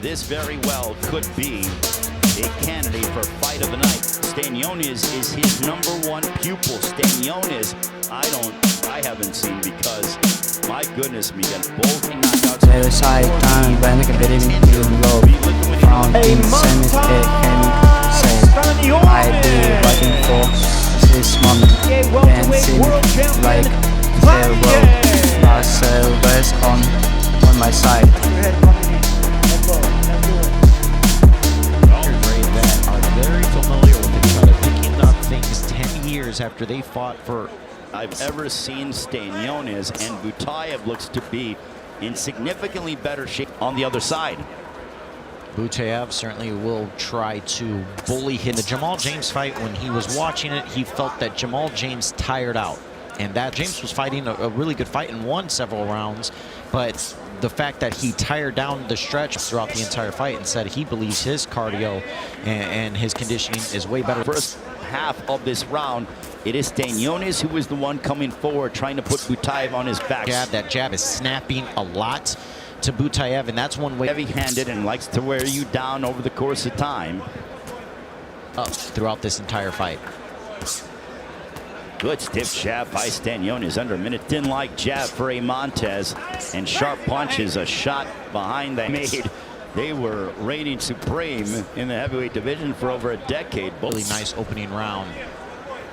this very well could be a candidate for fight of the night. Stanionis is his #1 pupil. Stanionis, I haven't seen, because my goodness, we got both knockouts. I be waiting for this moment, dancing like farewell. Marcel was on my side. That are very familiar with each other, picking up things 10 years after they fought for. I've ever seen Stanionis, and Butaev looks to be in significantly better shape on the other side. Butaev certainly will try to bully him. The Jamal James fight, when he was watching it, he felt that Jamal James tired out, and that James was fighting a really good fight and won several rounds, but the fact that he tired down the stretch throughout the entire fight and said he believes his cardio and his conditioning is way better. First half of this round, it is Stanionis who is the one coming forward, trying to put Butaev on his back. That jab is snapping a lot to Butaev, and that's one way. Heavy-handed and likes to wear you down over the course of time. Up throughout this entire fight. Good stiff jab by Stanionis, under a minute. Didn't like jab for Eimantas, and sharp punches, a shot behind that made. They were reigning supreme in the heavyweight division for over a decade. Really nice opening round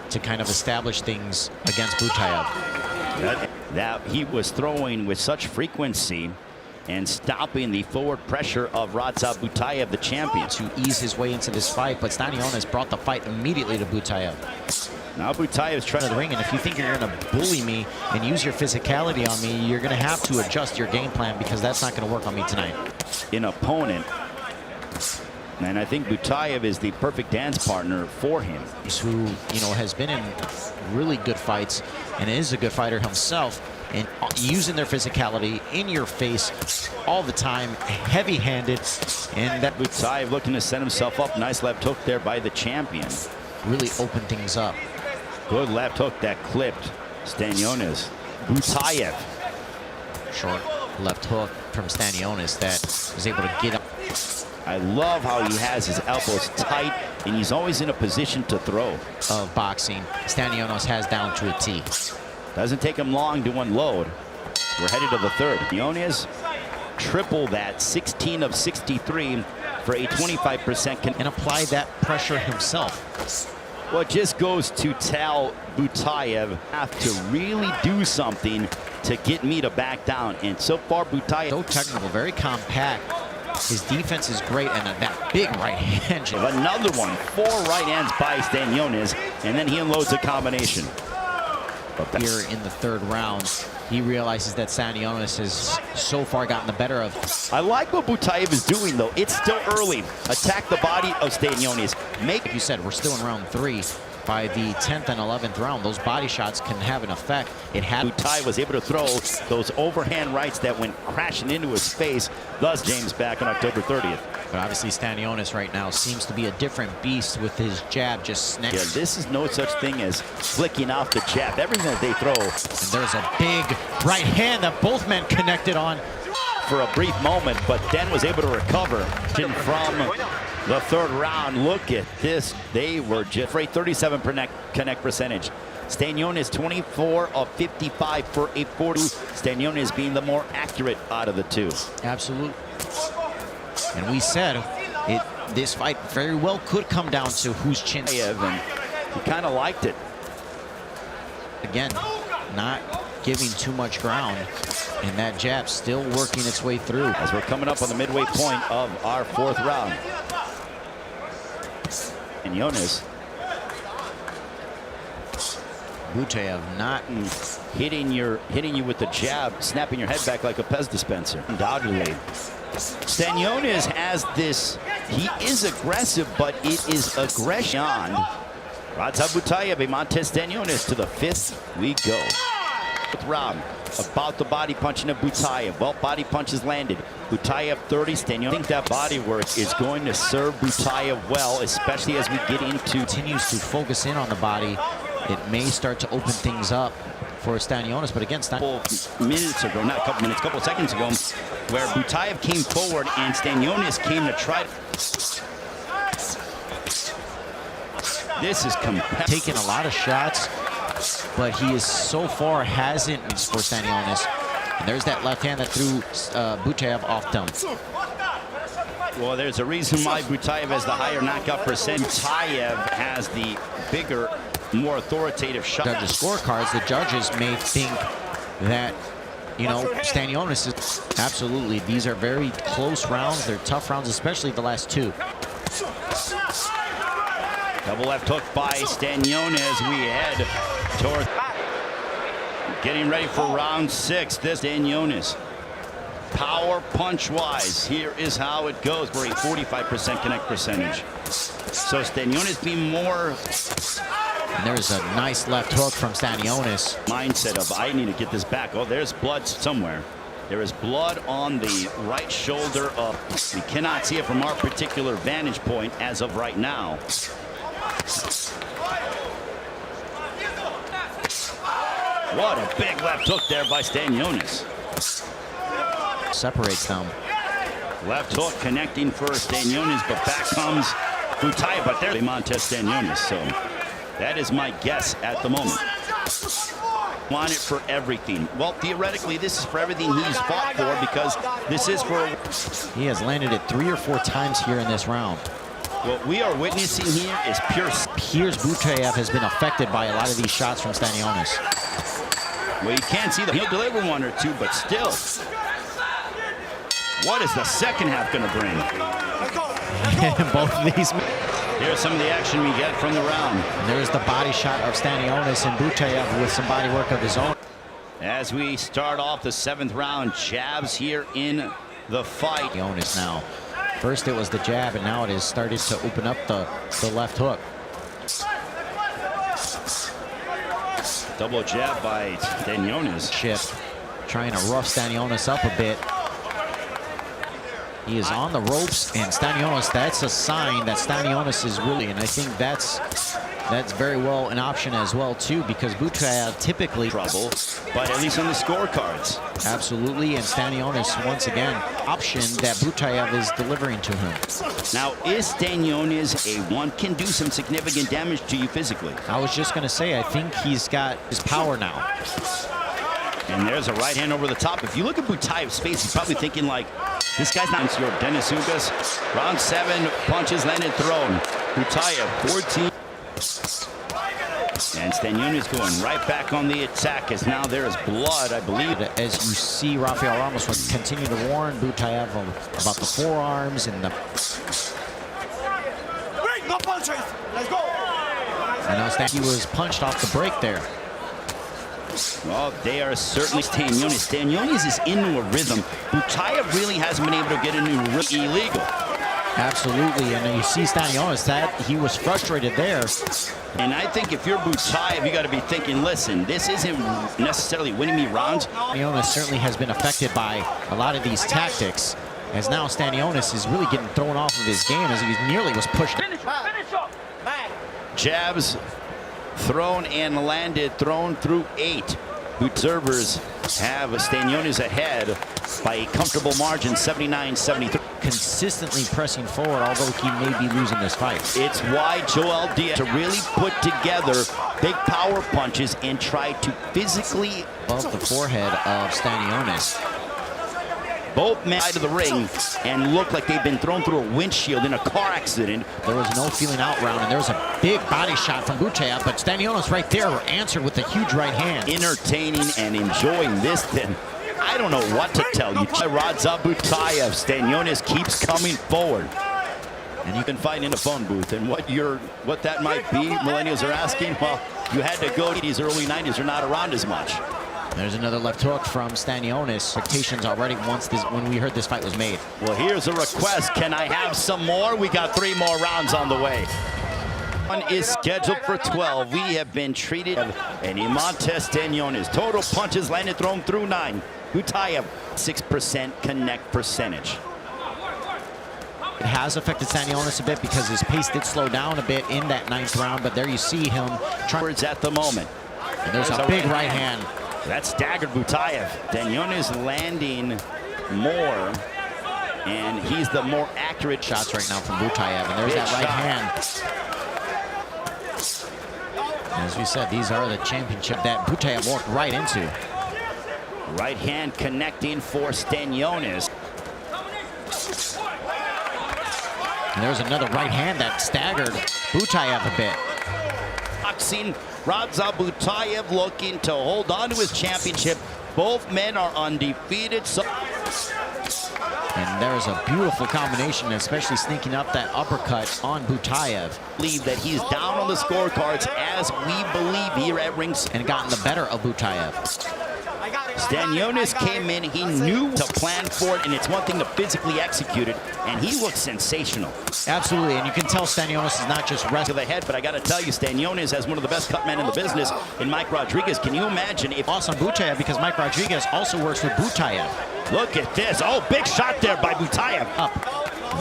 to kind of establish things against Butaev. That he was throwing with such frequency and stopping the forward pressure of Radzhab Butaev, the champion. To ease his way into this fight, but Stanionis brought the fight immediately to Butaev. Now Butaev's trying to the ring, and if you think you're going to bully me and use your physicality on me, you're going to have to adjust your game plan, because that's not going to work on me tonight. An opponent, and I think Butaev is the perfect dance partner for him. Who, has been in really good fights and is a good fighter himself, and using their physicality in your face all the time, heavy-handed, and that Butaev looking to set himself up. Nice left hook there by the champion. Really open things up. Good left hook that clipped Stanionis. Butaev. Short left hook from Stanionis that was able to get up. I love how he has his elbows tight, and he's always in a position to throw. Of boxing, Stanionis has down to a T. Doesn't take him long to unload. We're headed to the third. Stanionis triple that, 16 of 63 for a 25%. And apply that pressure himself. Well, it just goes to tell Butaev have to really do something to get me to back down. And so far, Butaev, so technical, very compact. His defense is great, and that big right hand. Another one, 4 right hands by Stanionis, and then he unloads a combination. Here in the third round, he realizes that Stanionis has so far gotten the better of. I like what Butaev is doing, though. It's still early. Attack the body of Stanionis. Like you said, we're still in round 3. By the 10th and 11th round, those body shots can have an effect. Butaev was able to throw those overhand rights that went crashing into his face. Thus, James back on October 30th. But obviously, Stanionis right now seems to be a different beast with his jab just snapping. Yeah, this is no such thing as flicking off the jab. Everything that they throw. And there's a big right hand that both men connected on. For a brief moment, but then was able to recover from the third round. Look at this. They were just for a 37 connect percentage. Stanionis 24 of 55 for a 40. Stanionis being the more accurate out of the two. Absolutely. And we said this fight very well could come down to whose chin. And he kind of liked it. Again, not giving too much ground, and that jab still working its way through. As we're coming up on the midway point of our 4th round. And Stanionis. Butaev not hitting you with the jab, snapping your head back like a Pez dispenser. Undoubtedly. Stanionis has this, he is aggressive, but it is aggression. Radzhab Butaev, Eimantas Stanionis to the 5th we go. 4th round, about the body punching of Butaev. Well, body punches landed. Butaev 30, Stanionis. I think that body work is going to serve Butaev well, especially as we get into. Continues to focus in on the body. It may start to open things up for Stanionis, but again, minutes ago, not a couple minutes, couple seconds ago, where Butaev came forward and Stanionis came to try. This is taking a lot of shots, but he is so far hasn't for Stanionis. And there's that left hand that threw Butaev off dump. Well, there's a reason why Butaev has the higher knockout percent. Butaev has the bigger, more authoritative shot. Judges' scorecards, the judges may think that, you know, Stanionis is absolutely. These are very close rounds. They're tough rounds, especially the last two. Double left hook by Stanionis. We head toward getting ready for round 6. This Stanionis. Power punch-wise, here is how it goes. We're a 45% connect percentage. So Stanionis be more. And there's a nice left hook from Stanionis. Mindset of, I need to get this back. Oh, there's blood somewhere. There is blood on the right shoulder up. We cannot see it from our particular vantage point as of right now. What a big left hook there by Stanionis. Separates them. Left hook connecting for Stanionis, but back comes Butaev, but there's Eimantas Stanionis. So that is my guess at the moment. Want it for everything. Well, theoretically, this is for everything he's fought for, because this is for. He has landed it 3 or 4 times here in this round. What we are witnessing here is pure. Here's Butaev has been affected by a lot of these shots from Stanionis. Well, you can't see that he'll deliver 1 or 2, but still. What is the second half going to bring? Both of these. Here's some of the action we get from the round. And there's the body shot of Stanionis and Butaev with some body work of his own. As we start off the 7th round, jabs here in the fight. Stanionis now. First it was the jab, and now it has started to open up the left hook. Double jab by Stanionis. Shift, trying to rough Stanionis up a bit. He is on the ropes, and Stanionis, that's a sign that Stanionis is really, and I think that's very well an option as well too, because Butaev typically trouble, but at least on the scorecards. Absolutely, and Stanionis once again option that Butaev is delivering to him. Now, is Stanionis can do some significant damage to you physically? I was just going to say, I think he's got his power now. And there's a right hand over the top. If you look at Butaev's face, he's probably thinking like, this guy's not your Dennis Ugas. Round 7, punches landed, thrown. Butaev, 14. And Stanionis going right back on the attack, as now there is blood, I believe. As you see, Rafael Ramos was continue to warn Butaev about the forearms and the. And now he was punched off the break there. Well, they are certainly Stanionis. Stanionis is into a rhythm. Butaev really hasn't been able to get into illegal. Absolutely, and you see Stanionis, that he was frustrated there. And I think if you're Butaev, you got to be thinking, listen, this isn't necessarily winning me rounds. Stanionis certainly has been affected by a lot of these tactics, as now Stanionis is really getting thrown off of his game as he nearly was pushed. Jabs thrown and landed, thrown through 8. Observers have Stanionis ahead by a comfortable margin, 79-73. Consistently pressing forward, although he may be losing this fight. It's why Joel Diaz to really put together big power punches and try to physically above the forehead of Stanionis. Both men out of the ring and look like they've been thrown through a windshield in a car accident. There was no feeling out round, and there was a big body shot from Butaev, but Stanionis right there answered with a huge right hand. Entertaining and enjoying this then. I don't know what to tell you. Radzhab Butaev, Stanionis keeps coming forward. And you can find in a phone booth, and what that might be, millennials are asking, well, you had to go to these early 90s are not around as much. There's another left hook from Stanionis. Expectations already when we heard this fight was made. Well, here's a request. Can I have some more? We got 3 more rounds on the way. One is scheduled for 12. We have been treated, and Eimantas Stanionis. Total punches landed, thrown through 9. Butaev, 6% connect percentage. It has affected Stanionis a bit because his pace did slow down a bit in that 9th round, but there you see him trying at the moment. And there's a big right hand. That staggered Butaev. Stanionis landing more, and he's the more accurate Shots right now from Butaev, and there's Big that right shot. hand. As we said, these are the championship that Butaev walked right into. Right hand connecting for Stanionis. And there's another right hand that staggered Butaev a bit. Boxing, Radzhab Butaev looking to hold on to his championship. Both men are undefeated. So And there's a beautiful combination, especially sneaking up that uppercut on Butaev. believe that he's down on the scorecards as we believe here at Rings. And gotten the better of Butaev. Stanionis came in, he knew to plan for it, and it's one thing to physically execute it, and he looks sensational. Absolutely, and you can tell Stanionis is not just To wrestling. the head, but I got to tell you, Stanionis has one of the best cut men in the business in Mike Rodriguez. Can you imagine if... Loss on Butaev because Mike Rodriguez also works with Butaev. Look at this. Oh, big shot there by Butaev. Up.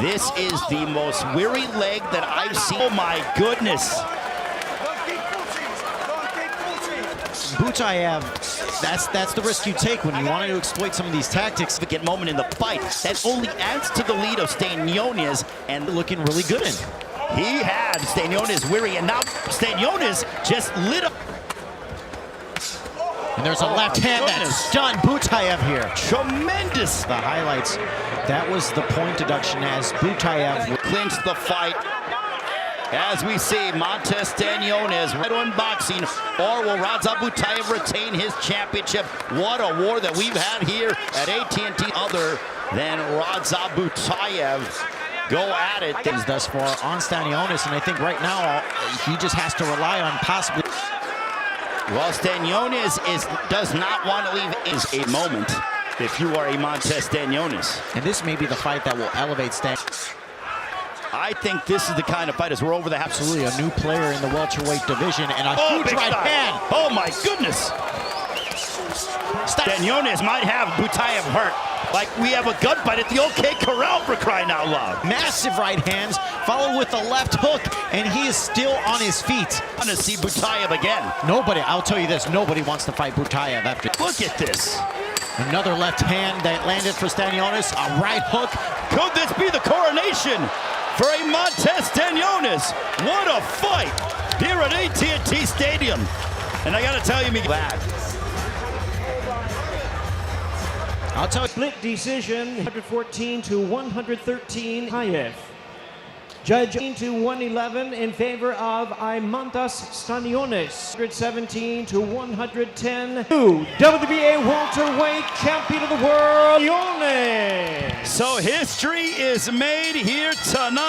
This is the most weary leg that I've seen. Oh, my goodness. Butaev, that's the risk you take when you want to exploit some of these tactics. Significant moment in the fight that only adds to the lead of Stanionis, and Looking really good in. he had Stanionis weary, and now Stanionis just lit up. And there's a Oh, left my hand that goodness. stunned Butaev here. Tremendous. The highlights, that was the point deduction as Butaev Clinched the fight. As we see, Eimantas Stanionis right on boxing, or will Radzhab Butaev retain his championship? What a war that we've had here at AT&T, other than Radzhab Butaev. Go at it. is thus far on Stanionis, and I think right now he just has to rely on possibly. Well, Stanionis does not want to leave is a moment if you are Eimantas Stanionis. And this may be the fight that will elevate Stan. I think this is the kind of fight as we're over the half. Absolutely, a new player in the welterweight division, and a Oh, huge big right shot. hand. Oh, my goodness. Stanionis might have Butaev hurt. Like we have a gunfight at the OK Corral, for crying out loud. Massive right hands, followed with the left hook, and he is still on his feet. I want to see Butaev again. Nobody, I'll tell you this, nobody wants to fight Butaev after. Look at this. Another left hand that landed for Stanionis, a right hook. Could this be the coronation for Eimantas Stanionis? What a fight here at AT&T Stadium. And I got to tell you, that. I'll tell you. Split decision, 114 to 113, Butaev. Judge to 111 in favor of Eimantas Stanionis. 117 to 110. WBA welterweight champion of the world, Stanionis. So history is made here tonight.